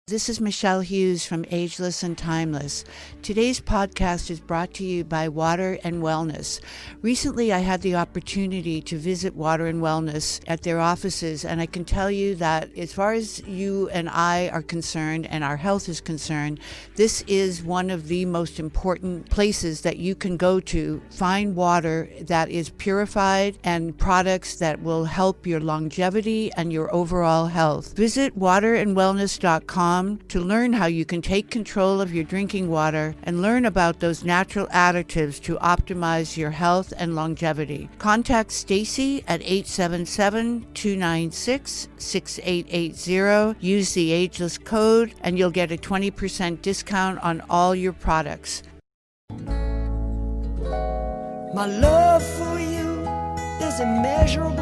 This is Michelle Hughes from Ageless and Timeless. Today's podcast is brought to you by Water and Wellness. Recently, I had the opportunity to visit Water and Wellness at their offices, and I can tell you that as far as you and I are concerned and our health is concerned, this is one of the most important places that you can go to find water that is purified and products that will help your longevity and your overall health. Visit waterandwellness.com to learn how you can take control of your drinking water and learn about those natural additives to optimize your health and longevity. Contact Stacy at 877-296-6880. Use the Ageless code and you'll get a 20% discount on all your products. My love for you is immeasurable.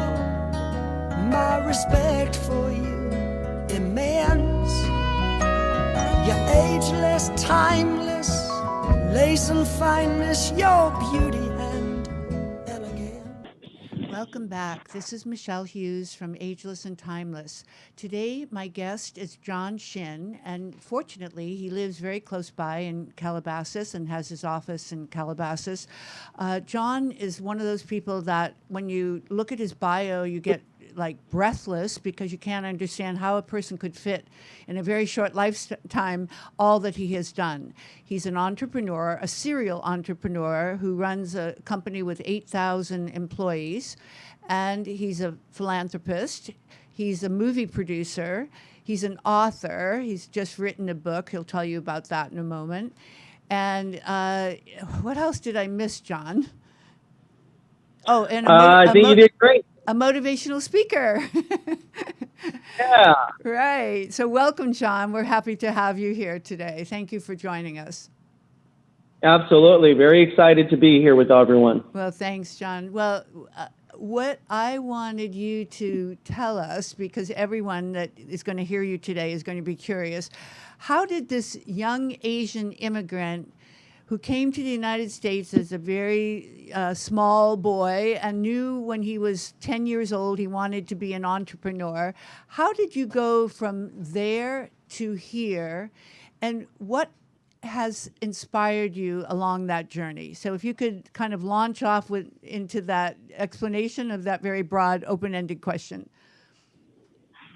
My respect for you immense. You're ageless, timeless, lace and fineness, your beauty and elegance. Welcome back. This is Michelle Hughes from Ageless and Timeless. Today, my guest is John Shin, and fortunately, he lives very close by in Calabasas and has his office in Calabasas. John is one of those people that when you look at his bio, you get like breathless because you can't understand how a person could fit in a very short lifetime all that he has done. He's an entrepreneur, a serial entrepreneur who runs a company with 8,000 employees, and he's a philanthropist. He's a movie producer. He's an author. He's just written a book. He'll tell you about that in a moment. And what else did I miss, John? Oh, and I think you did great. A motivational speaker. Yeah. Right. So welcome, John. We're happy to have you here today. Thank you for joining us. Absolutely. Very excited to be here with everyone. Well, thanks, John. Well, what I wanted you to tell us, because everyone that is going to hear you today is going to be curious, how did this young Asian immigrant who came to the United States as a very small boy and knew when he was 10 years old he wanted to be an entrepreneur. How did you go from there to here, and what has inspired you along that journey? So if you could kind of launch off into that explanation of that very broad, open-ended question.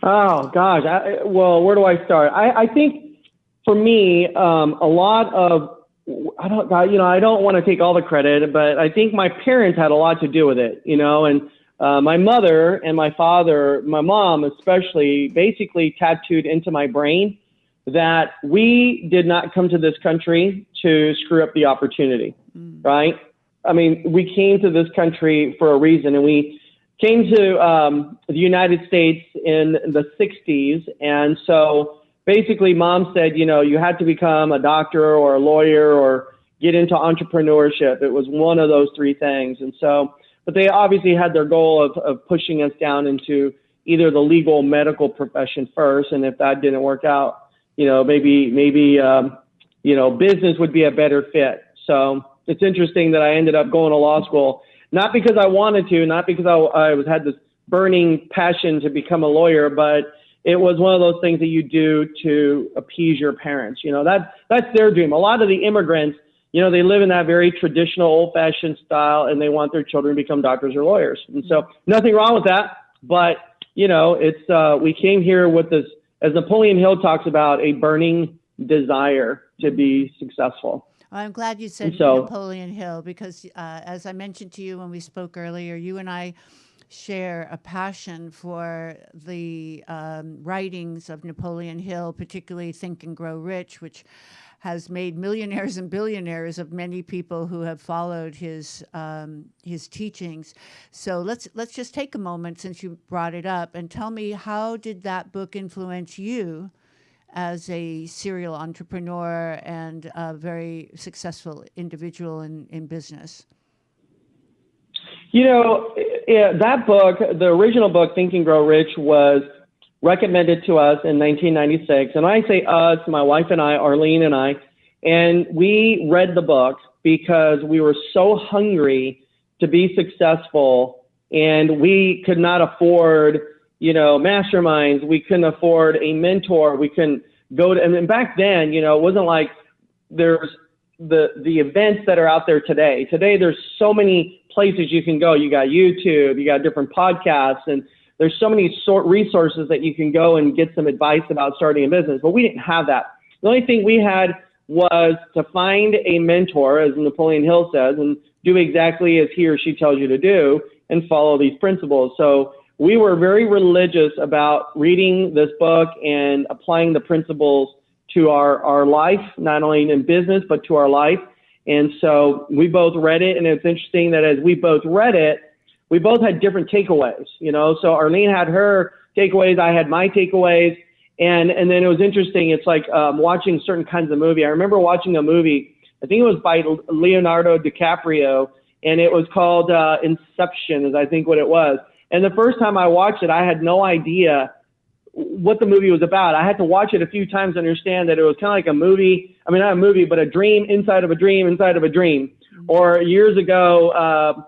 Oh, gosh. Well, where do I start? I think for me, a lot of I don't want to take all the credit, but I think my parents had a lot to do with it, and my mother and my father, my mom especially, basically tattooed into my brain that we did not come to this country to screw up the opportunity, right? I mean, we came to this country for a reason, and we came to the United States in the 60s, and so basically, Mom said, you had to become a doctor or a lawyer or get into entrepreneurship. It was one of those three things. And so, but they obviously had their goal of pushing us down into either the legal medical profession first. And if that didn't work out, maybe business would be a better fit. So it's interesting that I ended up going to law school, not because I wanted to, not because I had this burning passion to become a lawyer, but it was one of those things that you do to appease your parents. That's their dream. A lot of the immigrants, they live in that very traditional, old-fashioned style, and they want their children to become doctors or lawyers. And so nothing wrong with that. But, it's we came here with this, as Napoleon Hill talks about, a burning desire to be successful. Well, I'm glad you said Napoleon Hill because, as I mentioned to you when we spoke earlier, you and I share a passion for the writings of Napoleon Hill, particularly Think and Grow Rich, which has made millionaires and billionaires of many people who have followed his teachings. So let's just take a moment since you brought it up and tell me, how did that book influence you as a serial entrepreneur and a very successful individual in business? That book, the original book, Think and Grow Rich, was recommended to us in 1996. And I say us, my wife and I, Arlene and I, and we read the book because we were so hungry to be successful, and we could not afford, masterminds. We couldn't afford a mentor. We couldn't go to, and then back then, you know, it wasn't like there's the events that are out there today. Today, there's so many places you can go. You got YouTube, you got different podcasts, and there's so many resources that you can go and get some advice about starting a business. But we didn't have that. The only thing we had was to find a mentor, as Napoleon Hill says, and do exactly as he or she tells you to do and follow these principles. So we were very religious about reading this book and applying the principles to our life, not only in business, but to our life. And so we both read it. And it's interesting that as we both read it, we both had different takeaways, you know. So Arlene had her takeaways, I had my takeaways. And then it was interesting. It's like watching certain kinds of movie. I remember watching a movie, I think it was by Leonardo DiCaprio, and it was called Inception, is I think what it was. And the first time I watched it, I had no idea what the movie was about. I had to watch it a few times to understand that it was kind of like a movie. I mean, not a movie, but a dream inside of a dream inside of a dream. Or years ago,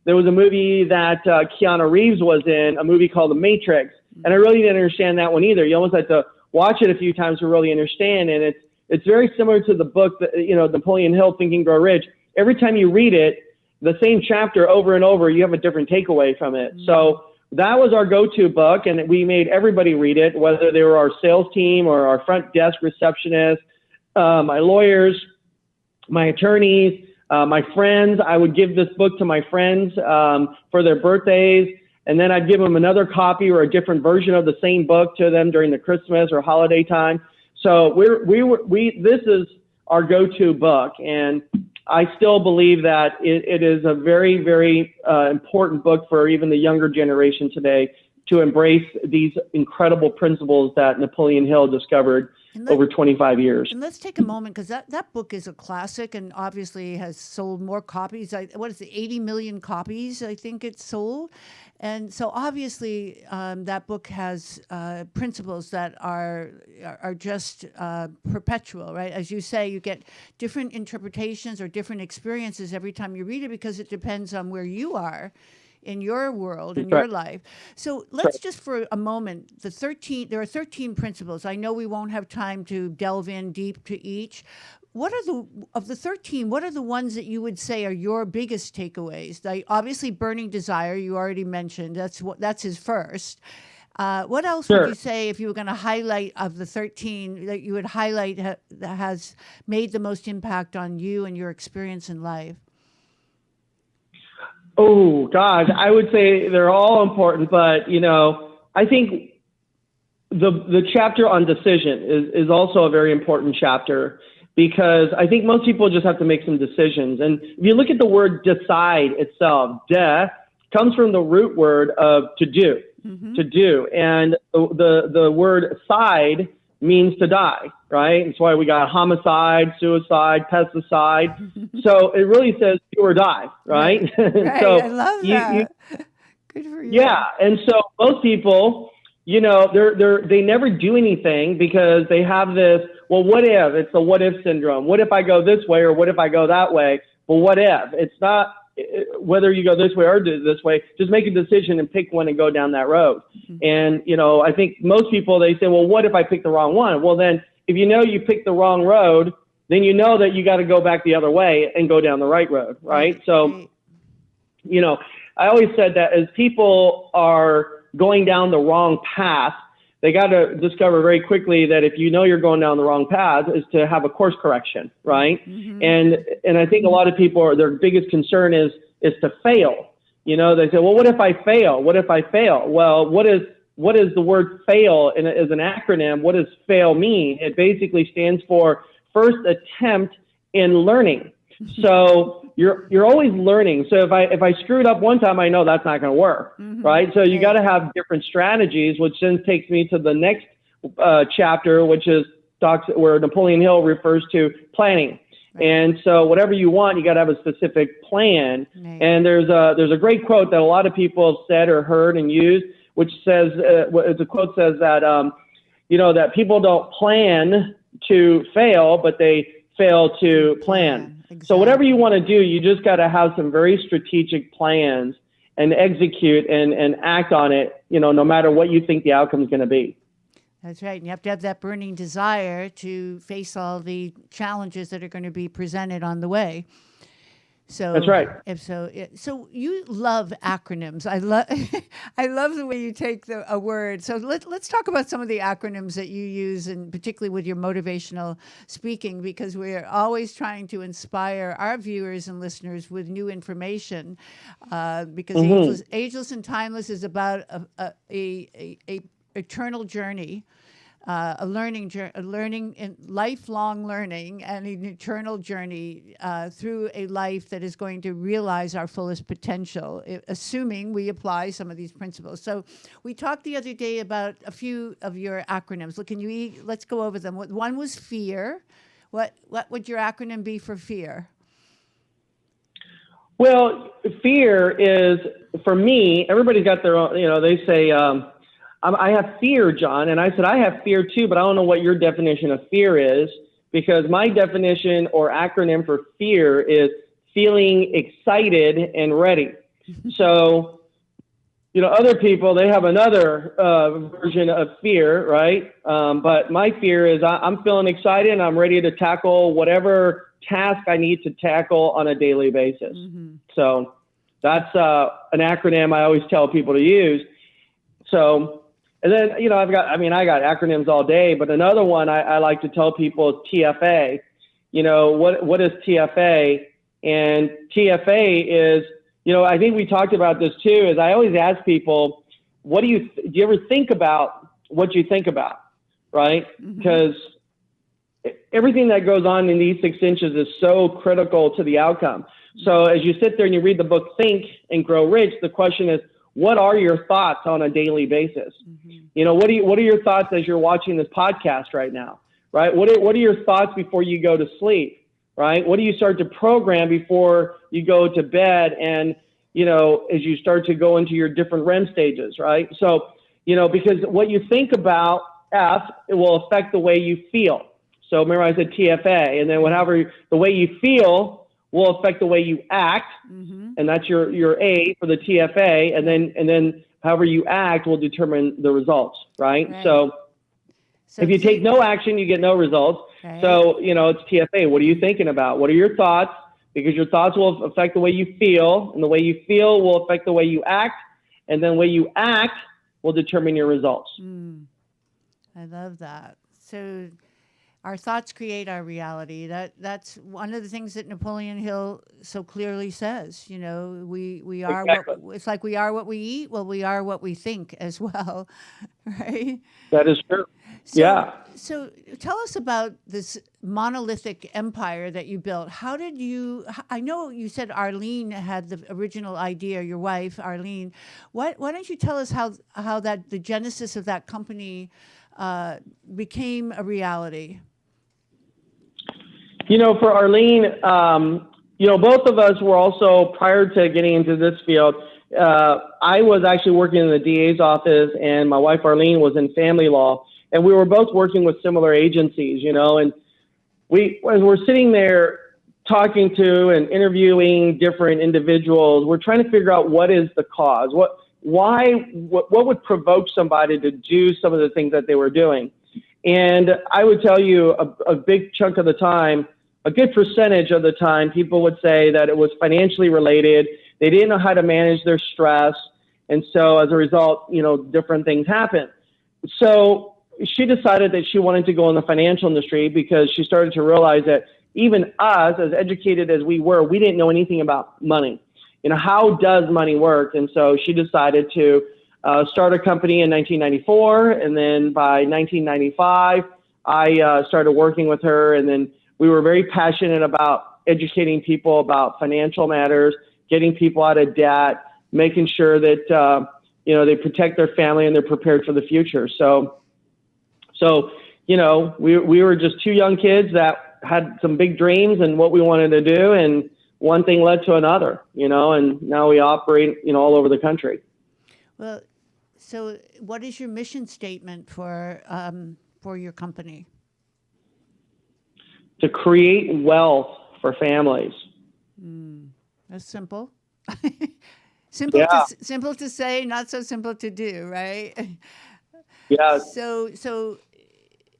there was a movie that Keanu Reeves was in, a movie called The Matrix. And I really didn't understand that one either. You almost had to watch it a few times to really understand. And it's very similar to the book, that, you know, Napoleon Hill, Think and Grow Rich. Every time you read it, the same chapter over and over, you have a different takeaway from it. Mm-hmm. So that was our go-to book, and we made everybody read it, whether they were our sales team or our front desk receptionist, my lawyers, my attorneys, my friends. I would give this book to my friends for their birthdays, and then I'd give them another copy or a different version of the same book to them during the Christmas or holiday time. So this is our go-to book, and I still believe that it is a very, very important book for even the younger generation today to embrace these incredible principles that Napoleon Hill discovered over 25 years. And let's take a moment, because that book is a classic and obviously has sold more copies. What is it, 80 million copies, I think it's sold. And so obviously that book has principles that are just perpetual, right? As you say, you get different interpretations or different experiences every time you read it, because it depends on where you are in your world, in your life. So let's just for a moment, there are 13 principles. I know we won't have time to delve in deep to each. Of the 13, what are the ones that you would say are your biggest takeaways? Obviously, burning desire, you already mentioned. That's his first. What else would you say, if you were going to highlight of the 13, that you would highlight that has made the most impact on you and your experience in life? Oh, gosh, I would say they're all important, but, you know, I think the chapter on decision is also a very important chapter, because I think most people just have to make some decisions. And if you look at the word decide itself, comes from the root word of to do, to do. And the word side means to die, right? That's why we got homicide, suicide, pesticide. So it really says do or die, right? Right. So I love that. Good for you. Yeah. And so most people, you know, they never do anything because they have this, well, what if? It's the what if syndrome. What if I go this way, or what if I go that way? Well, what if? It's not whether you go this way or do this way. Just make a decision and pick one and go down that road. And, you know, I think most people, they say, well, what if I pick the wrong one? Well, then if you know you picked the wrong road, then you know that you got to go back the other way and go down the right road, right? So, you know, I always said that as people are going down the wrong path, they got to discover very quickly that if you know you're going down the wrong path, is to have a course correction, right? And I think a lot of people, their biggest concern is to fail. You know, they say, well, what if I fail? What if I fail? Well, what is the word fail as an acronym? What does fail mean? It basically stands for first attempt in learning. So you're always learning. So if I screwed up one time, I know that's not going to work, right? So you got to have different strategies, which then takes me to the next chapter, which is where Napoleon Hill refers to planning. And so whatever you want, you got to have a specific plan. And there's a great quote that a lot of people have said or heard and used, which says, the quote says that, you know, that people don't plan to fail, but they fail to plan. Exactly. So whatever you want to do, you just got to have some very strategic plans and execute and act on it, you know, no matter what you think the outcome is going to be. That's right. And you have to have that burning desire to face all the challenges that are going to be presented on the way. So That's right. So you love acronyms. I love I love the way you take a word. So let's talk about some of the acronyms that you use, and particularly with your motivational speaking, because we're always trying to inspire our viewers and listeners with new information. Because Ageless and Timeless is about a eternal journey. A learning and lifelong learning, and an eternal journey through a life that is going to realize our fullest potential, assuming we apply some of these principles. So, we talked the other day about a few of your acronyms. Let's go over them. One was fear. What would your acronym be for fear? Well, fear is, for me, everybody's got their own. They say, I have fear, John. And I said, I have fear too, but I don't know what your definition of fear is, because my definition or acronym for fear is feeling excited and ready. So, other people, they have another version of fear, right? But my fear is I'm feeling excited and I'm ready to tackle whatever task I need to tackle on a daily basis. So that's an acronym I always tell people to use. So, and then, I got acronyms all day, but another one I like to tell people is TFA. What is TFA? And TFA is, I think we talked about this too, is I always ask people, do you ever think about what you think about, right? Because everything that goes on in these 6 inches is so critical to the outcome. So as you sit there and you read the book, Think and Grow Rich, the question is, what are your thoughts on a daily basis? What are your thoughts as you're watching this podcast right now, right? What are your thoughts before you go to sleep, right? What do you start to program before you go to bed, and, as you start to go into your different REM stages, right? So, because what you think about, it will affect the way you feel. So remember I said TFA, and then the way you feel will affect the way you act, and that's your A for the TFA, and then however you act will determine the results, right? So if you take no action, you get no results. Right. So it's TFA. What are you thinking about? What are your thoughts? Because your thoughts will affect the way you feel, and the way you feel will affect the way you act, and then the way you act will determine your results. I love that. So our thoughts create our reality. That's one of the things that Napoleon Hill so clearly says. We are it's like we are what we eat. Well, we are what we think as well, right? That is true. So tell us about this monolithic empire that you built. I know you said Arlene had the original idea, your wife, Arlene. Why don't you tell us how the genesis of that company became a reality? For Arlene, both of us were also, prior to getting into this field, I was actually working in the DA's office, and my wife Arlene was in family law, and we were both working with similar agencies, and as we're sitting there talking to and interviewing different individuals, we're trying to figure out what is the cause, what would provoke somebody to do some of the things that they were doing. And I would tell you a big chunk of the time, a good percentage of the time, people would say that it was financially related. They didn't know how to manage their stress. And so as a result, different things happen. So she decided that she wanted to go in the financial industry, because she started to realize that even us, as educated as we were, we didn't know anything about money. How does money work? And so she decided to start a company in 1994. And then by 1995, I started working with her. And then we were very passionate about educating people about financial matters, getting people out of debt, making sure that, they protect their family and they're prepared for the future. So we were just two young kids that had some big dreams and what we wanted to do. And one thing led to another, and now we operate, all over the country. Well, so what is your mission statement for your company? To create wealth for families. That's simple. Simple to say, not so simple to do, right? Yeah. So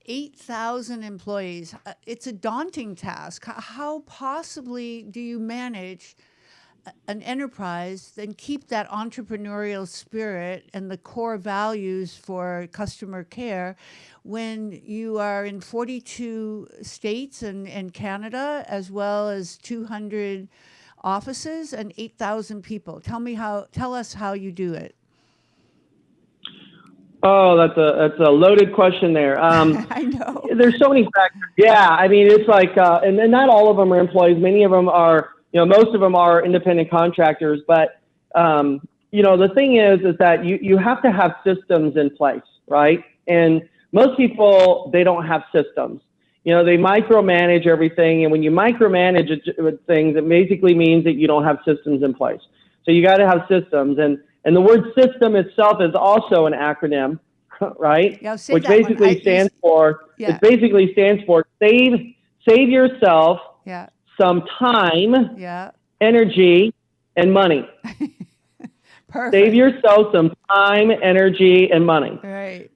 8,000 employees. It's a daunting task. How possibly do you manage an enterprise and keep that entrepreneurial spirit and the core values for customer care when you are in 42 states and Canada, as well as 200 offices and 8,000 people? Tell us how you do it. Oh, that's a loaded question there. I know. There's so many factors. Yeah, I mean, it's like, and then not all of them are employees. Many of them are, most of them are independent contractors. But, the thing is that you have to have systems in place, right? And most people, they don't have systems. They micromanage everything. And when you micromanage things, it basically means that you don't have systems in place. So you got to have systems. And the word system itself is also an acronym, right? Yeah, Which basically stands for save yourself Yeah. some time, Yeah. energy, and money. Perfect. Save yourself some time, energy, and money. Right.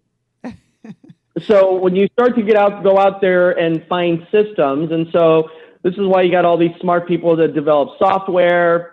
So when you start to go out there and find systems, and so this is why you got all these smart people that develop software,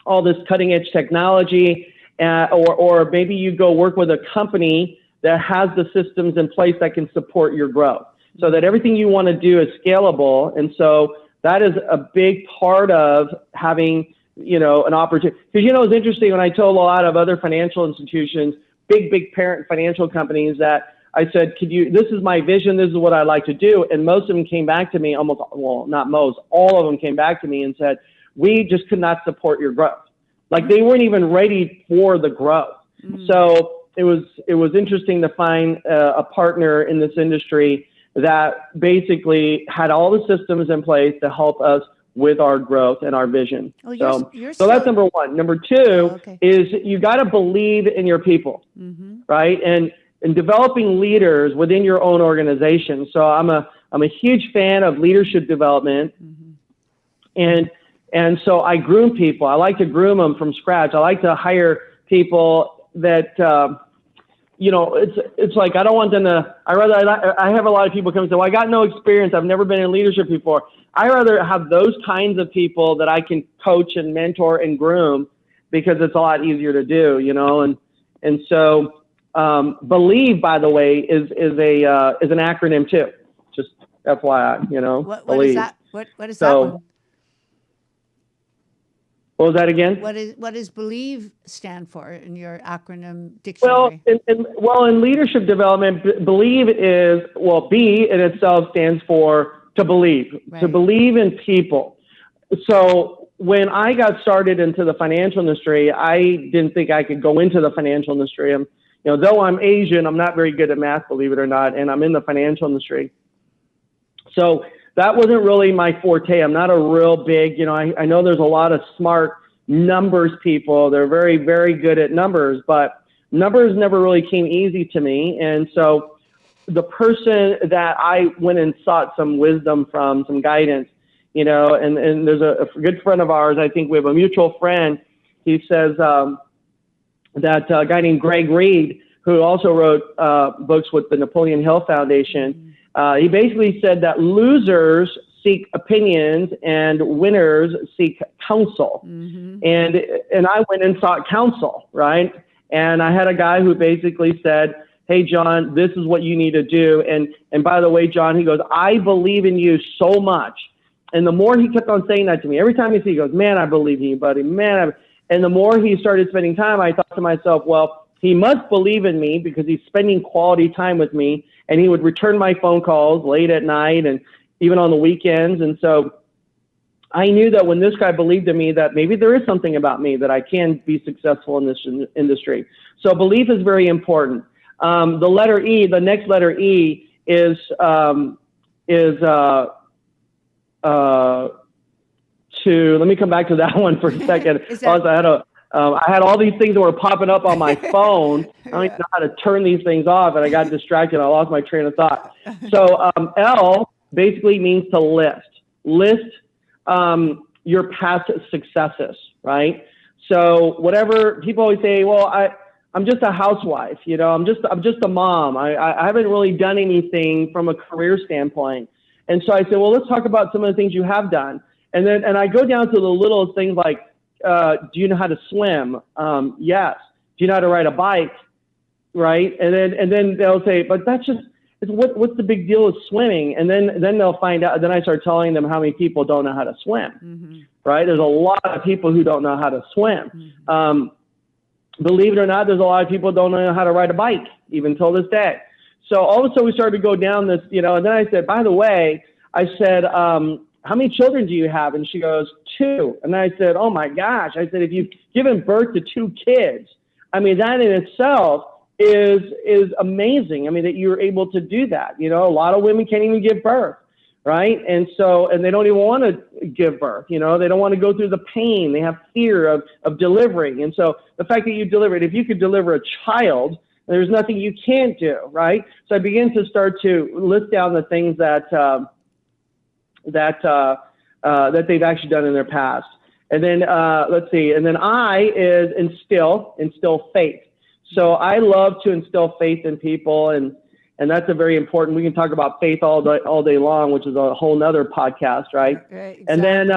all this cutting edge technology, or maybe you go work with a company that has the systems in place that can support your growth so that everything you want to do is scalable. And so that is a big part of having, an opportunity. Because, it's interesting when I told a lot of other financial institutions, big parent financial companies, that I said, this is my vision, this is what I'd like to do. And most of them came back to me, not most, all of them came back to me and said, we just could not support your growth. Like they weren't even ready for the growth. Mm-hmm. So it was interesting to find a partner in this industry that basically had all the systems in place to help us with our growth and our vision. Well, so that's number one. Number two is you got to believe in your people, right? And developing leaders within your own organization. So I'm a huge fan of leadership development, and so I groom people. I like to groom them from scratch. I like to hire people that, it's like, I don't want them to, I have a lot of people come and say, well, I got no experience. I've never been in leadership before. I rather have those kinds of people that I can coach and mentor and groom because it's a lot easier to do, and so, believe, by the way, is an acronym too. Just FYI, What believe. is that? What is that one? What was that again? What does believe stand for in your acronym dictionary? Well, in leadership development, believe is, B in itself stands for to believe, to believe in people. So when I got started into the financial industry, I didn't think I could go into the financial industry. Though I'm Asian, I'm not very good at math, believe it or not, and I'm in the financial industry. So that wasn't really my forte. I'm not a real big, I know there's a lot of smart numbers people. They're very, very good at numbers, but numbers never really came easy to me. And so the person that I went and sought some wisdom from, some guidance, and there's a good friend of ours, I think we have a mutual friend. He says that a guy named Greg Reed, who also wrote books with the Napoleon Hill Foundation, he basically said that losers seek opinions and winners seek counsel. And I went and sought counsel, right? And I had a guy who basically said, hey, John, this is what you need to do. And by the way, John, he goes, I believe in you so much. And the more he kept on saying that to me, every time he goes, man, I believe in you, buddy, man. And the more he started spending time, I thought to myself, well, he must believe in me because he's spending quality time with me. And he would return my phone calls late at night and even on the weekends. And so I knew that when this guy believed in me, that maybe there is something about me that I can be successful in this industry. So belief is very important. The letter E, the next letter E is to, let me come back to that one for a second. I had all these things that were popping up on my phone. I don't even know how to turn these things off, and I got distracted. I lost my train of thought. So L basically means to list. List your past successes, right? So whatever, people always say, well, I'm just a housewife, you know, I'm just a mom. I haven't really done anything from a career standpoint. And so I said, well, let's talk about some of the things you have done. And I go down to the littlest things like, do you know how to swim? Yes. Do you know how to ride a bike? Right. And then they'll say, but that's just, what's the big deal with swimming? And then they'll find out. Then I start telling them how many people don't know how to swim. Mm-hmm. Right. There's a lot of people who don't know how to swim. Mm-hmm. Believe it or not, there's a lot of people who don't know how to ride a bike, even till this day. So all of a sudden we started to go down this, you know, and then I said, by the way, I said, how many children do you have? And she goes, 2. And I said, oh my gosh. I said, if you've given birth to 2 kids, I mean, that in itself is amazing. I mean, that you're able to do that. You know, a lot of women can't even give birth, right? And they don't even want to give birth. You know, they don't want to go through the pain. They have fear of delivering. And so the fact that you delivered, if you could deliver a child, there's nothing you can't do, right? So I began to start to list down the things that they've actually done in their past. And then let's see. And then I is instill faith. So I love to instill faith in people, and that's a very important. We can talk about faith all day long, which is a whole nother podcast, right? Exactly. And then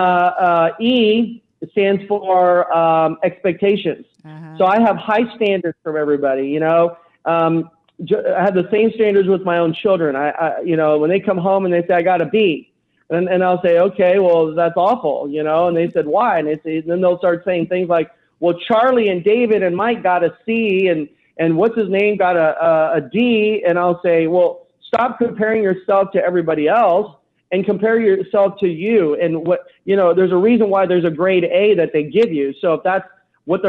E stands for expectations. Uh-huh. So I have high standards from everybody. You know, I have the same standards with my own children. I you know, when they come home and they say I got a B. And I'll say, okay, well, that's awful, you know. And they said, why? And then they'll start saying things like, well, Charlie and David and Mike got a C, and what's his name got a D. And I'll say, well, stop comparing yourself to everybody else and compare yourself to you. And what, you know, there's a reason why there's a grade A that they give you. So if that's what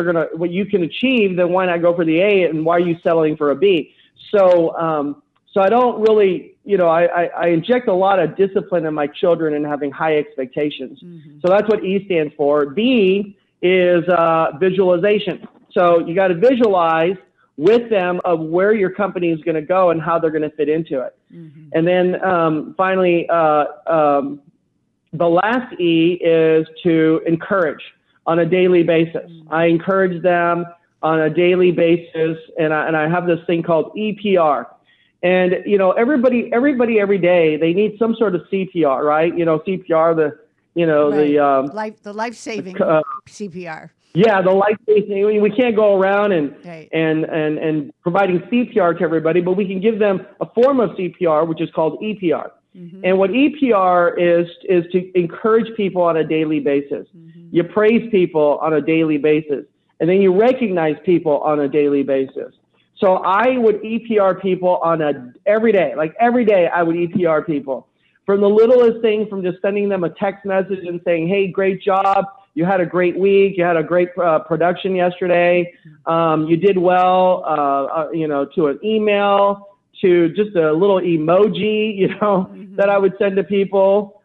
you can achieve, then why not go for the A? And why are you settling for a B? So I don't really, you know, I inject a lot of discipline in my children and having high expectations. Mm-hmm. So that's what E stands for. B is visualization. So you got to visualize with them of where your company is going to go and how they're going to fit into it. Mm-hmm. And then finally, the last E is to encourage on a daily basis. Mm-hmm. I encourage them on a daily basis, and I have this thing called EPR. And, you know, everybody every day, they need some sort of CPR, right? You know, CPR, right. The life-saving CPR. Yeah, the life-saving. We can't go around and providing CPR to everybody, but we can give them a form of CPR, which is called EPR. Mm-hmm. And what EPR is to encourage people on a daily basis. Mm-hmm. You praise people on a daily basis, and then you recognize people on a daily basis. So I would EPR people every day. Like every day I would EPR people. From the littlest thing, from just sending them a text message and saying, hey, great job. You had a great week. You had a great production yesterday. You did well, you know, to an email, to just a little emoji, you know, mm-hmm. that I would send to people.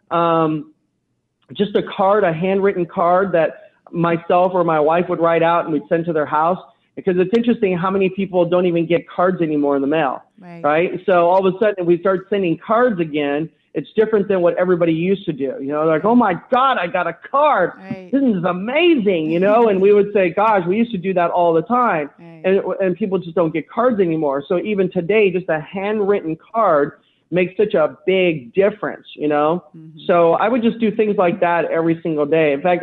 Just a card, a handwritten card that myself or my wife would write out and we'd send to their house. Because it's interesting how many people don't even get cards anymore in the mail, right? So all of a sudden, if we start sending cards again, it's different than what everybody used to do. You know, like, oh my God, I got a card. Right. This is amazing, you know? And we would say, gosh, we used to do that all the time. Right. And people just don't get cards anymore. So even today, just a handwritten card makes such a big difference, you know? Mm-hmm. So I would just do things like that every single day. In fact,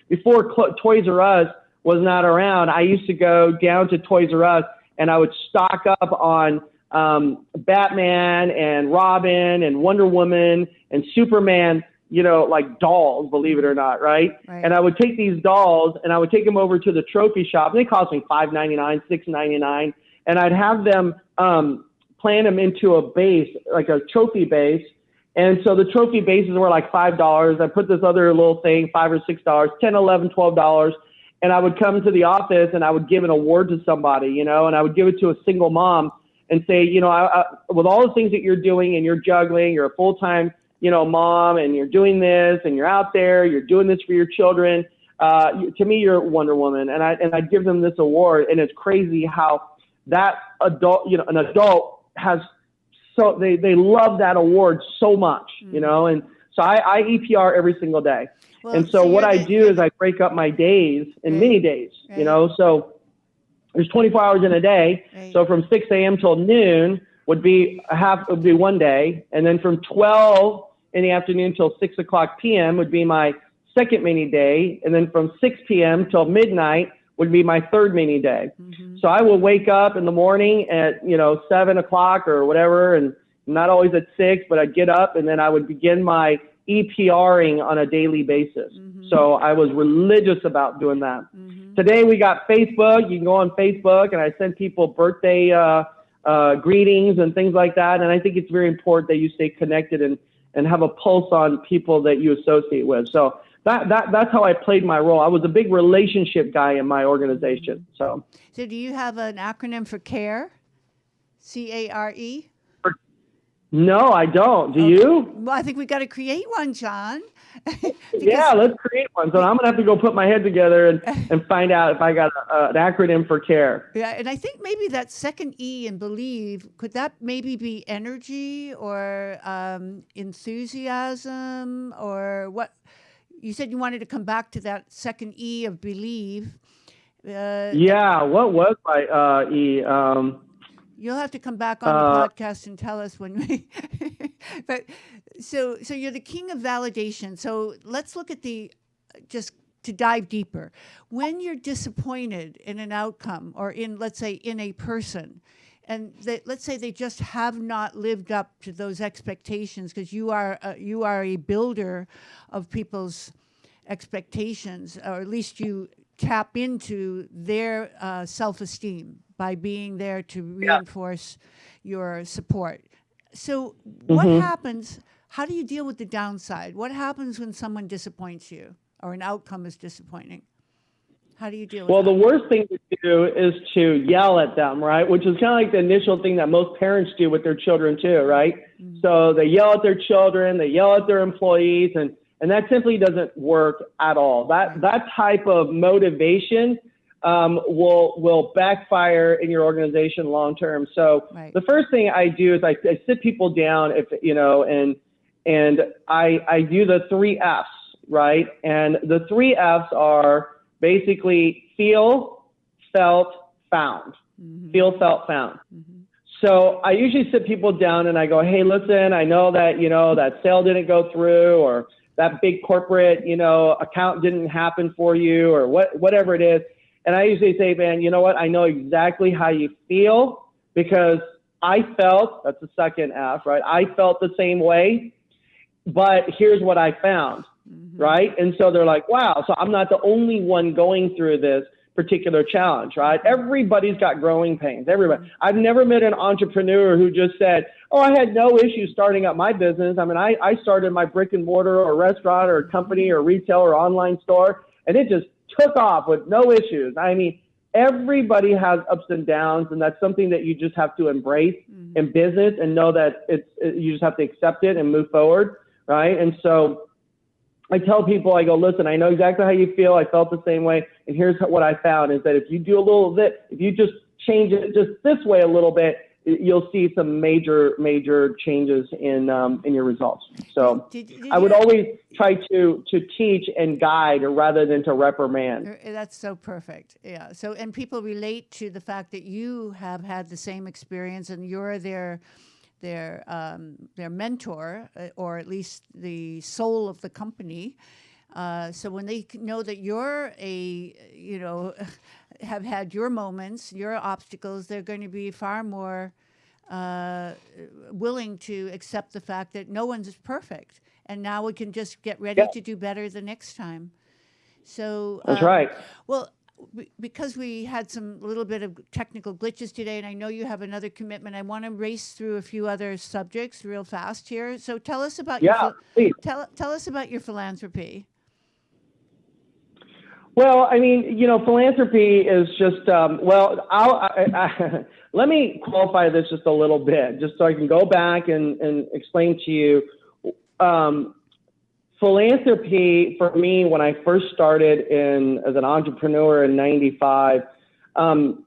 before Toys R Us was not around, I used to go down to Toys R Us and I would stock up on Batman and Robin and Wonder Woman and Superman, you know, like dolls, believe it or not, right? And I would take these dolls and I would take them over to the trophy shop. And they cost me $5.99, $6.99. And I'd have them plan them into a base, like a trophy base. And so the trophy bases were like $5. I put this other little thing, $5 or $6, $10, $11, $12. And I would come to the office and I would give an award to somebody, you know, and I would give it to a single mom and say, you know, I, with all the things that you're doing and you're juggling, you're a full-time, you know, mom, and you're doing this and you're out there, you're doing this for your children. To me, you're Wonder Woman. And I'd give them this award. And it's crazy how that adult, you know, an adult has, so they love that award so much, you know, and so I EPR every single day. Well, and so what I do is I break up my days in mini days, you know, so there's 24 hours in a day. Right. So from 6 a.m. till noon would be one day. And then from 12 in the afternoon till 6 o'clock p.m. would be my second mini day. And then from 6 p.m. till midnight would be my third mini day. Mm-hmm. So I will wake up in the morning at, 7 o'clock or whatever, and not always at 6, but I'd get up and then I would begin my EPRing on a daily basis. Mm-hmm. So I was religious about doing that. Mm-hmm. Today we got Facebook. You can go on Facebook, and I send people birthday greetings and things like that. And I think it's very important that you stay connected and have a pulse on people that you associate with. So that's how I played my role. I was a big relationship guy in my organization. So do you have an acronym for CARE? CARE? No, I don't. Do you? Well, I think we got to create one, John. Yeah, let's create one. So I'm going to have to go put my head together and find out if I got an acronym for CARE. Yeah, and I think maybe that second E in believe, could that maybe be energy or enthusiasm, or what? You said you wanted to come back to that second E of believe. Yeah, what was my E? You'll have to come back on the podcast and tell us when we. But so you're the king of validation. So let's look at just to dive deeper. When you're disappointed in an outcome, or let's say in a person, and let's say they just have not lived up to those expectations, because you are a builder of people's expectations, or at least you tap into their self-esteem by being there to reinforce your support. So what happens? How do you deal with the downside? What happens when someone disappoints you or an outcome is disappointing? How do you deal with that? Well, the worst thing to do is to yell at them, right? Which is kind of like the initial thing that most parents do with their children too, right? Mm-hmm. So they yell at their children, they yell at their employees, and that simply doesn't work at all. That type of motivation will backfire in your organization long term. So the first thing I do is I sit people down, and I do the 3 F's, right? And the 3 F's are basically feel, felt, found. Mm-hmm. Feel, felt, found. Mm-hmm. So I usually sit people down and I go, hey, listen, I know that, that sale didn't go through, or that big corporate, account didn't happen for you, or whatever it is. And I usually say, man, you know what? I know exactly how you feel, because I felt, that's the second F, right? I felt the same way, but here's what I found, right? And so they're like, wow, so I'm not the only one going through this particular challenge, right? Everybody's got growing pains, everybody. I've never met an entrepreneur who just said, oh, I had no issue starting up my business. I mean, I started my brick and mortar or restaurant or company or retail or online store, and it just took off with no issues. I mean, everybody has ups and downs, and that's something that you just have to embrace in business and know that you just have to accept it and move forward, right? And so I tell people, I go, listen, I know exactly how you feel. I felt the same way. And here's what I found is that if you do a little bit, if you just change it just this way a little bit, you'll see some major changes in your results. So I would always try to teach and guide rather than to reprimand. That's so perfect. Yeah. So, and people relate to the fact that you have had the same experience and you're their mentor, or at least the soul of the company. So when they know that you're have had your moments, your obstacles, they're going to be far more willing to accept the fact that no one's perfect. And now we can just get ready to do better the next time. So that's right. Well, because we had a little bit of technical glitches today, and I know you have another commitment, I want to race through a few other subjects real fast here. So tell us about tell us about your philanthropy. Well, I mean, philanthropy is just, let me qualify this just a little bit, just so I can go back and explain to you. Philanthropy, for me, when I first started as an entrepreneur in 95, that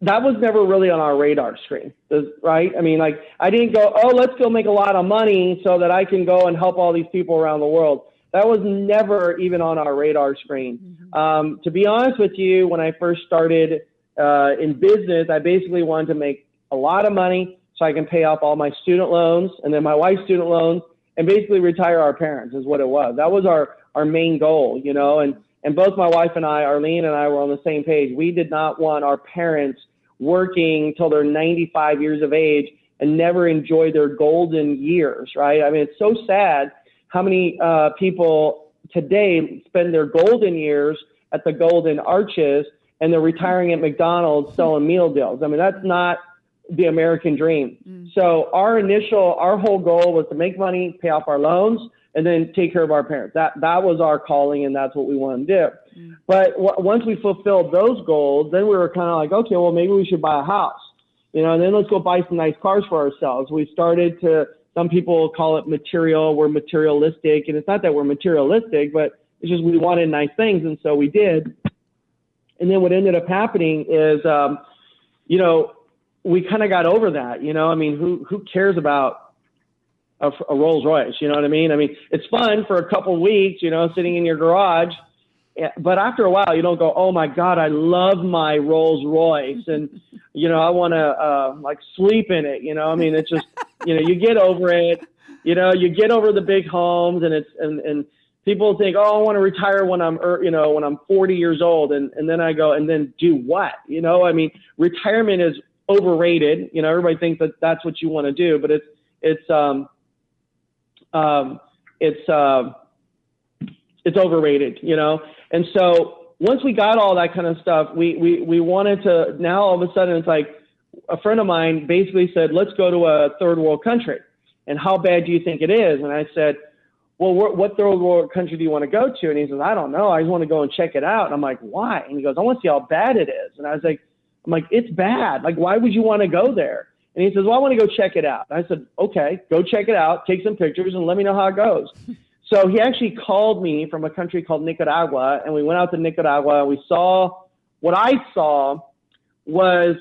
was never really on our radar screen, right? I mean, like, I didn't go, oh, let's go make a lot of money so that I can go and help all these people around the world. That was never even on our radar screen. To be honest with you, when I first started in business, I basically wanted to make a lot of money so I can pay off all my student loans and then my wife's student loans and basically retire our parents is what it was. That was our main goal, you know, and both my wife and I, Arlene and I, were on the same page. We did not want our parents working till they're 95 years of age and never enjoy their golden years, right? I mean, it's so sad how many people today spend their golden years at the Golden Arches and they're retiring at McDonald's selling meal deals. I mean, that's not the American dream. So our whole goal was to make money, pay off our loans, and then take care of our parents. That was our calling, and that's what we wanted to do. But once we fulfilled those goals, then we were kind of like, okay, well, maybe we should buy a house, you know, and then let's go buy some nice cars for ourselves. We started to, some people call it material, we're materialistic, and it's not that we're materialistic, but it's just we wanted nice things, and so we did. And then what ended up happening is, you know, we kind of got over that, you know. I mean, who cares about a Rolls Royce? You know what I mean? I mean, it's fun for a couple of weeks, you know, sitting in your garage. But after a while, you don't go, oh my God, I love my Rolls Royce, and you know, I want to like sleep in it. You know, I mean, it's just, you know, you get over it. You know, you get over the big homes, and it's and people think, oh, I want to retire when I'm, you know, when I'm 40 years old, and then I go, and then do what? You know, I mean, retirement is overrated. You know, everybody thinks that that's what you want to do, but it's overrated, you know? And so once we got all that kind of stuff, we wanted to, now all of a sudden it's like a friend of mine basically said, let's go to a third world country. And how bad do you think it is? And I said, well, what third world country do you want to go to? And he says, I don't know. I just want to go and check it out. And I'm like, why? And he goes, I want to see how bad it is. And I was like, it's bad. Like, why would you want to go there? And he says, well, I want to go check it out. And I said, okay, go check it out, take some pictures, and let me know how it goes. So he actually called me from a country called Nicaragua, and we went out to Nicaragua, and we saw, what I saw was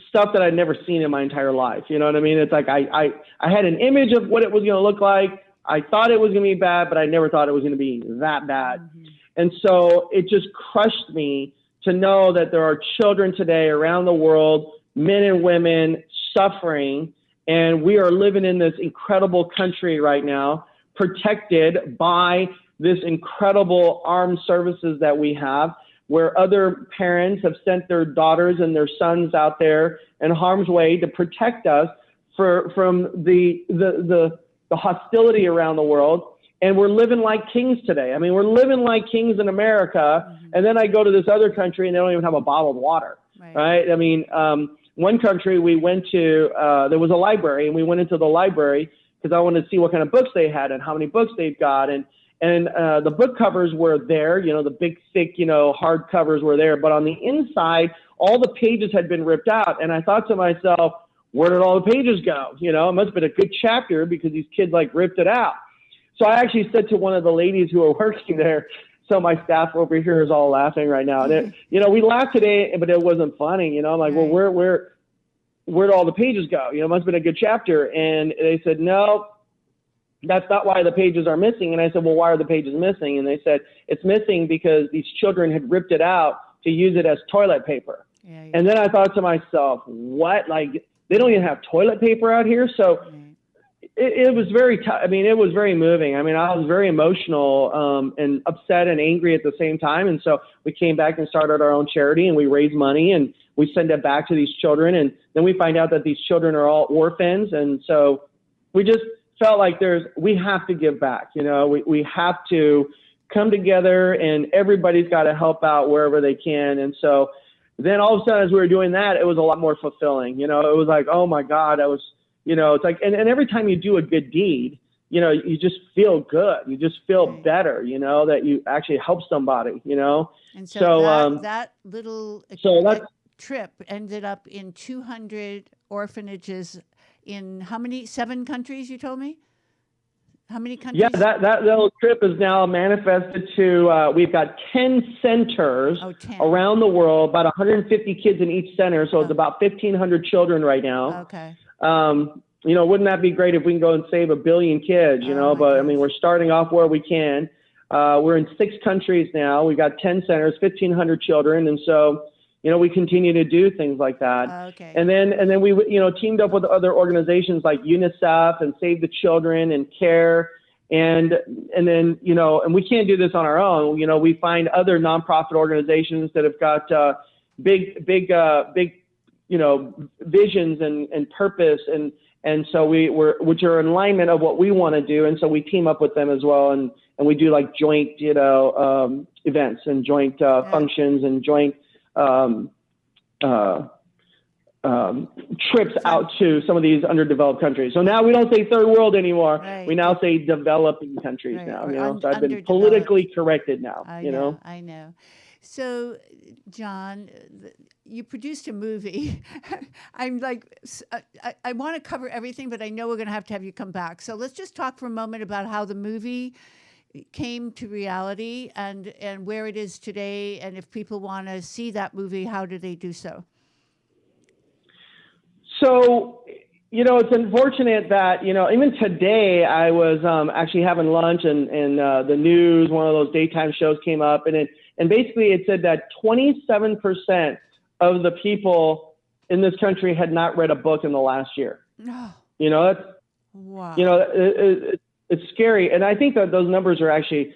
stuff that I'd never seen in my entire life. You know what I mean? It's like I had an image of what it was going to look like. I thought it was going to be bad, but I never thought it was going to be that bad. And so it just crushed me to know that there are children today around the world, men and women, suffering, and we are living in this incredible country right now, protected by this incredible armed services that we have, where other parents have sent their daughters and their sons out there in harm's way to protect us from the hostility around the world. And we're living like kings today. I mean, we're living like kings in America. And then I go to this other country and they don't even have a bottle of water, right? I mean, one country we went to, there was a library, and we went into the library because I wanted to see what kind of books they had and how many books they've got. And the book covers were there, you know, the big, thick, you know, hard covers were there. But on the inside, all the pages had been ripped out. And I thought to myself, where did all the pages go? You know, it must have been a good chapter because these kids like ripped it out. So I actually said to one of the ladies who were working there, so my staff over here is all laughing right now. And you know, we laughed today, but it wasn't funny. You know, I'm like, well, where'd all the pages go? You know, it must have been a good chapter. And they said, no, that's not why the pages are missing. And I said, well, why are the pages missing? And they said, it's missing because these children had ripped it out to use it as toilet paper. Yeah. And then I thought to myself, what? Like, they don't even have toilet paper out here? So it was very I mean, it was very moving. I mean, I was very emotional and upset and angry at the same time. And so we came back and started our own charity, and we raised money and we send it back to these children. And then we find out that these children are all orphans. And so we just felt like we have to give back. You know, we have to come together, and everybody's got to help out wherever they can. And so then all of a sudden, as we were doing that, it was a lot more fulfilling. You know, it was like, oh my God, you know, it's like, and every time you do a good deed, you know, you just feel good. You just feel better, you know, that you actually help somebody, you know. And so that little trip ended up in 200 orphanages in how many, 7 countries you told me? How many countries? Yeah, that little trip is now manifested to, we've got 10 centers 10. Around the world, about 150 kids in each center. So it's about 1,500 children right now. Okay. You know, wouldn't that be great if we can go and save 1 billion kids, you know, but gosh. I mean, we're starting off where we can. We're in 6 countries now. We've got 10 centers, 1,500 children. And so, we continue to do things like that. Okay. And then we, teamed up with other organizations like UNICEF and Save the Children and CARE. And then, and we can't do this on our own. We find other nonprofit organizations that have got big, visions and purpose. And so which are in alignment of what we want to do. And so we team up with them as well. And we do like joint, events and joint functions and joint trips out to some of these underdeveloped countries. So now we don't say third world anymore. Right. We now say developing countries now. So I've been politically corrected now. I know. So, John, you produced a movie. I'm like, I want to cover everything, but I know we're going to have you come back. So let's just talk for a moment about how the movie came to reality and where it is today. And if people want to see that movie, how do they do so? So, it's unfortunate that, even today I was actually having lunch and the news, one of those daytime shows came up and basically it said that 27% of the people in this country had not read a book in the last year. No. That's, wow. It's scary. And I think that those numbers are actually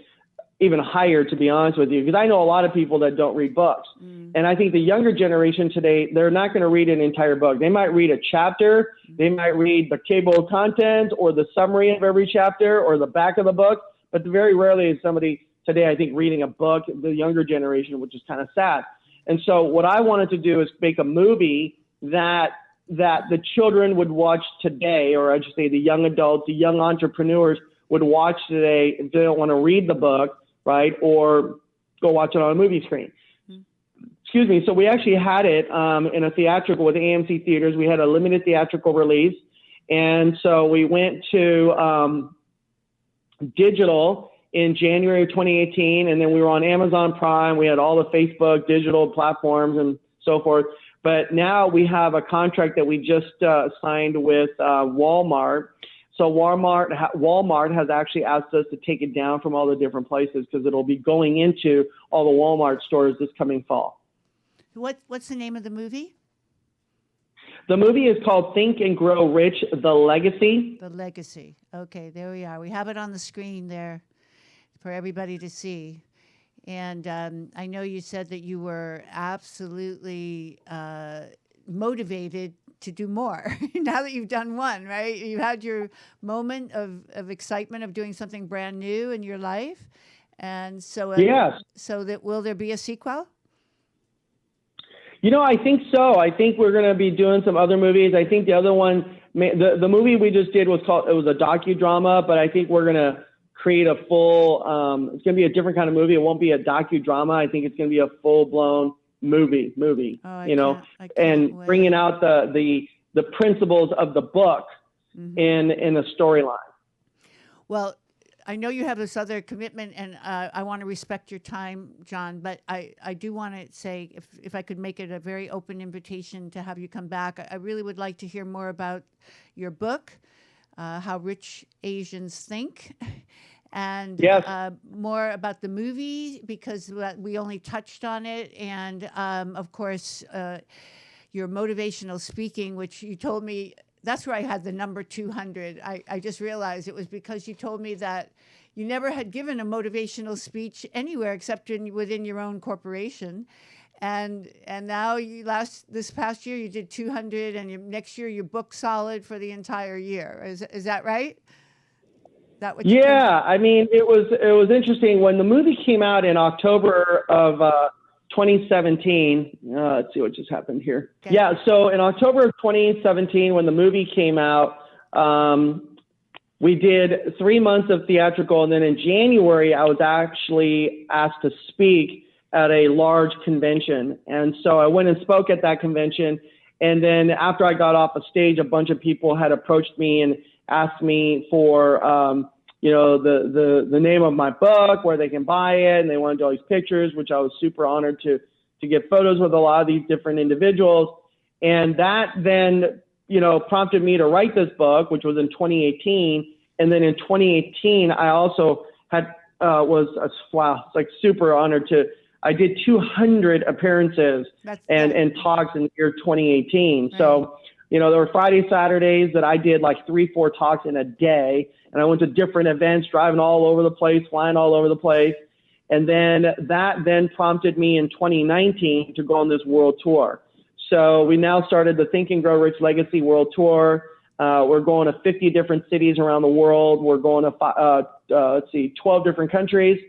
even higher, to be honest with you, because I know a lot of people that don't read books. And I think the younger generation today, they're not going to read an entire book. They might read a chapter. They might read the table of contents or the summary of every chapter or the back of the book. But very rarely is somebody today, I think, reading a book, the younger generation, which is kind of sad. And so what I wanted to do is make a movie that the children would watch today, or I should say the young adults, the young entrepreneurs would watch today if they don't want to read the book, right? Or go watch it on a movie screen. Excuse me. So we actually had it in a theatrical with AMC Theaters. We had a limited theatrical release. And so we went to digital in January of 2018. And then we were on Amazon Prime. We had all the Facebook digital platforms and so forth. But now we have a contract that we just signed with Walmart. So Walmart has actually asked us to take it down from all the different places because it'll be going into all the Walmart stores this coming fall. What's the name of the movie? The movie is called Think and Grow Rich, The Legacy. The Legacy. Okay, there we are. We have it on the screen there for everybody to see. And I know you said that you were absolutely motivated to do more now that you've done one, right? You had your moment of excitement of doing something brand new in your life. And so, yes. So that will there be a sequel? I think so. I think we're going to be doing some other movies. I think the other one, the movie we just did it was a docudrama, but I think we're going to create a full, it's going to be a different kind of movie. It won't be a docudrama. I think it's going to be a full-blown movie, I and wait. Bringing out the principles of the book in a storyline. Well, I know you have this other commitment, and I want to respect your time, John, but I do want to say, if I could make it a very open invitation to have you come back, I really would like to hear more about your book, How Rich Asians Think, and yes. More about the movie, because we only touched on it, and of course, your motivational speaking, which you told me, that's where I had the number 200. I just realized it was because you told me that you never had given a motivational speech anywhere except within your own corporation. And now this past year you did 200, and next year you booked solid for the entire year. Is that right? That what? Yeah, I mean it was interesting when the movie came out in October of 2017. Let's see what just happened here. Okay. Yeah, so in October of 2017, when the movie came out, we did 3 months of theatrical, and then in January, I was actually asked to speak at a large convention. And so I went and spoke at that convention. And then after I got off the stage, a bunch of people had approached me and asked me for, the name of my book, where they can buy it. And they wanted all these pictures, which I was super honored to get photos with a lot of these different individuals. And that then, prompted me to write this book, which was in 2018. And then in 2018, I also had, was super honored to I did 200 appearances and talks in the year 2018. Right. So, you know, there were Fridays, Saturdays that I did like 3-4 talks in a day. And I went to different events, driving all over the place, flying all over the place. And then that then prompted me in 2019 to go on this world tour. So we now started the Think and Grow Rich Legacy World Tour. We're going to 50 different cities around the world. We're going to, 12 different countries.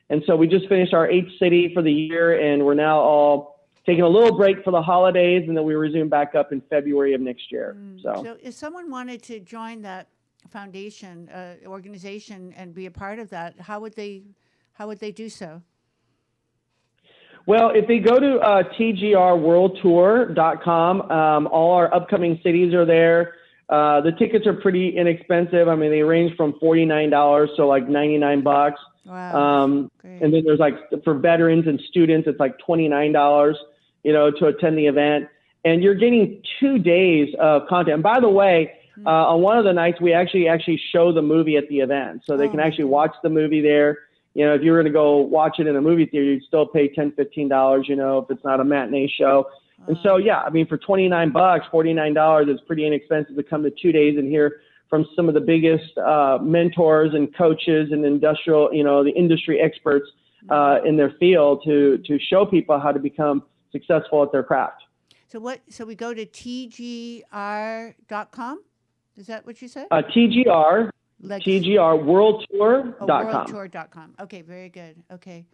And so we just finished our 8th city for the year, and we're now all taking a little break for the holidays, and then we resume back up in February of next year. So if someone wanted to join that foundation, organization, and be a part of that, how would they do so? Well, if they go to TGRWorldTour.com, all our upcoming cities are there. The tickets are pretty inexpensive. I mean, they range from $49 to like $99. Wow. And then there's like, for veterans and students, it's like $29, you know, to attend the event. And you're getting 2 days of content. And by the way, on one of the nights, we actually show the movie at the event. So they can actually watch the movie there. You know, if you were to go watch it in a movie theater, you'd still pay $10, $15, you know, if it's not a matinee show. And so, yeah, I mean, for $29, $49, it's pretty inexpensive to come to 2 days and hear from some of the biggest mentors and coaches and industrial, you know, the industry experts in their field to show people how to become successful at their craft. So we go to TGR.com? Is that what you said? TGRWorldTour.com. WorldTour.com. Okay, very good. Okay.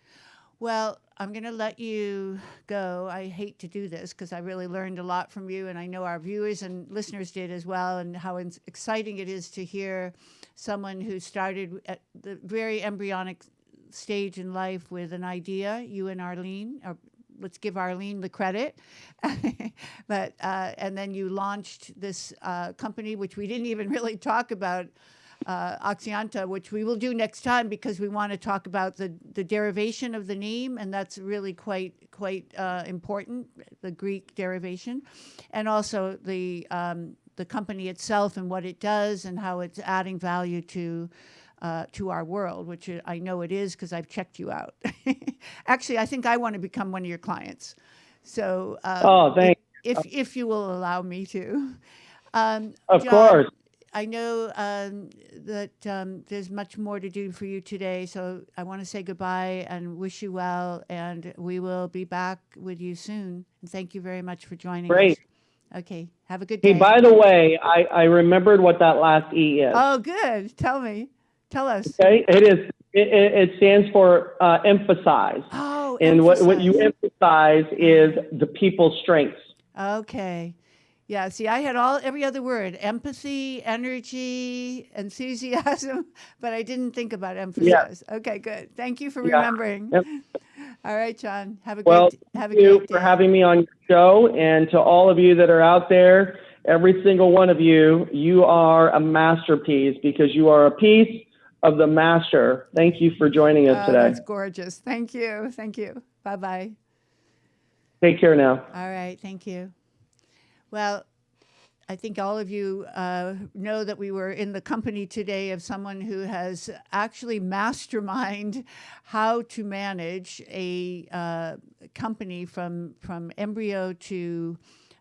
Well, I'm going to let you go. I hate to do this because I really learned a lot from you, and I know our viewers and listeners did as well, and how exciting it is to hear someone who started at the very embryonic stage in life with an idea, you and Arlene, or let's give Arlene the credit. But and then you launched this company, which we didn't even really talk about, Oxianta, which we will do next time because we want to talk about the derivation of the name, and that's really quite important, the Greek derivation, and also the company itself and what it does and how it's adding value to our world, which I know it is because I've checked you out. Actually, I think I want to become one of your clients. So, thanks. If you will allow me to. Of John, course. I know that there's much more to do for you today, so I want to say goodbye and wish you well, and we will be back with you soon. And thank you very much for joining us. Okay, have a good day. Hey, by the way, I remembered what that last E is. Oh, good. Tell us. Okay, it stands for emphasize. Oh, and emphasize. what you emphasize is the people's strengths. Okay. Yeah, see, I had every other word: empathy, energy, enthusiasm, but I didn't think about emphasize. Yeah. Okay, good. Thank you for remembering. Yep. All right, John. Have a great day. Thank you for having me on your show, and to all of you that are out there, every single one of you, you are a masterpiece because you are a piece of the master. Thank you for joining us today. That's gorgeous. Thank you. Thank you. Bye-bye. Take care now. All right. Thank you. Well, I think all of you know that we were in the company today of someone who has actually masterminded how to manage a company from embryo to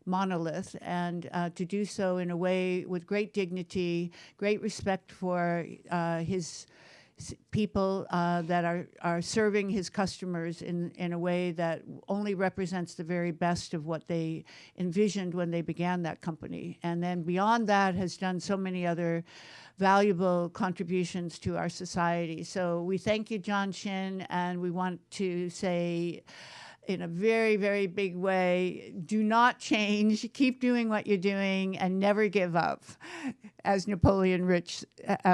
monolith, and to do so in a way with great dignity, great respect for his people that are serving his customers in a way that only represents the very best of what they envisioned when they began that company. And then beyond that has done so many other valuable contributions to our society. So we thank you, John Shin, and we want to say in a very, very big way, do not change, keep doing what you're doing, and never give up, as Napoleon Rich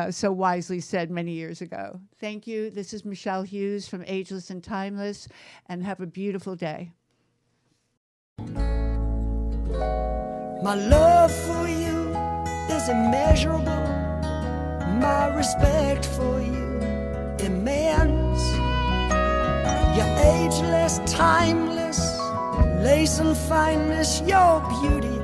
so wisely said many years ago. Thank you. This is Michelle Hughes from Ageless and Timeless, and have a beautiful day. My love for you is immeasurable. My respect for you immense. You're ageless, timeless, lace and fineness, your beauty